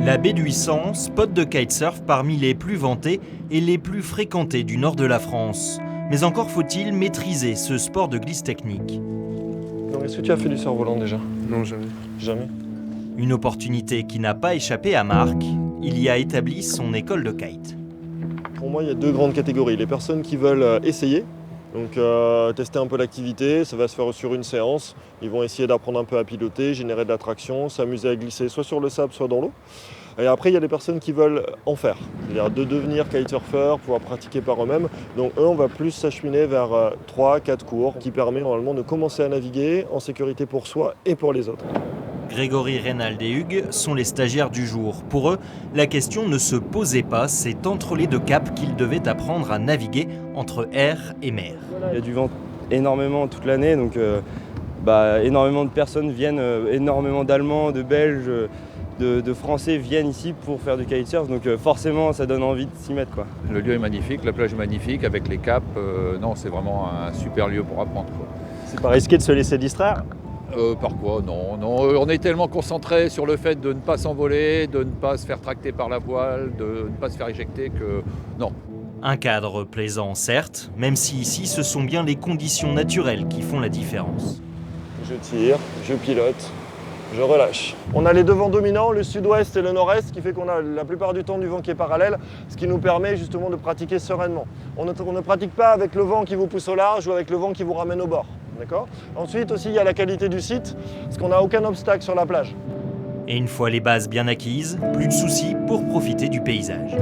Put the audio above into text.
La baie d'Huissan, spot de kitesurf parmi les plus vantés et les plus fréquentés du nord de la France. Mais encore faut-il maîtriser ce sport de glisse technique. Est-ce que tu as fait du surf-volant déjà? Non, jamais. Jamais. Une opportunité qui n'a pas échappé à Marc. Il y a établi son école de kite. Pour moi, il y a deux grandes catégories. Les personnes qui veulent essayer, donc tester un peu l'activité, ça va se faire sur une séance. Ils vont essayer d'apprendre un peu à piloter, générer de la traction, s'amuser à glisser soit sur le sable, soit dans l'eau. Et après, il y a les personnes qui veulent en faire, c'est-à-dire de devenir kitesurfeur, pouvoir pratiquer par eux-mêmes. Donc eux, on va plus s'acheminer vers 3-4 cours qui permet normalement de commencer à naviguer en sécurité pour soi et pour les autres. Grégory, Reynald et Hugues sont les stagiaires du jour. Pour eux, la question ne se posait pas, c'est entre les deux caps qu'ils devaient apprendre à naviguer entre air et mer. Il y a du vent énormément toute l'année, donc énormément de personnes viennent, énormément d'Allemands, de Belges, de Français viennent ici pour faire du kitesurf, donc forcément ça donne envie de s'y mettre, quoi. Le lieu est magnifique, la plage est magnifique, avec les caps, non, c'est vraiment un super lieu pour apprendre, quoi. C'est pas risqué de se laisser distraire? Par quoi? Non, on est tellement concentré sur le fait de ne pas s'envoler, de ne pas se faire tracter par la voile, de ne pas se faire éjecter que non. Un cadre plaisant, certes, même si ici ce sont bien les conditions naturelles qui font la différence. Je tire, je pilote, je relâche. On a les deux vents dominants, le sud-ouest et le nord-est, ce qui fait qu'on a la plupart du temps du vent qui est parallèle, ce qui nous permet justement de pratiquer sereinement. On ne pratique pas avec le vent qui vous pousse au large ou avec le vent qui vous ramène au bord. D'accord ? Ensuite aussi, il y a la qualité du site, parce qu'on n'a aucun obstacle sur la plage. Et une fois les bases bien acquises, plus de soucis pour profiter du paysage.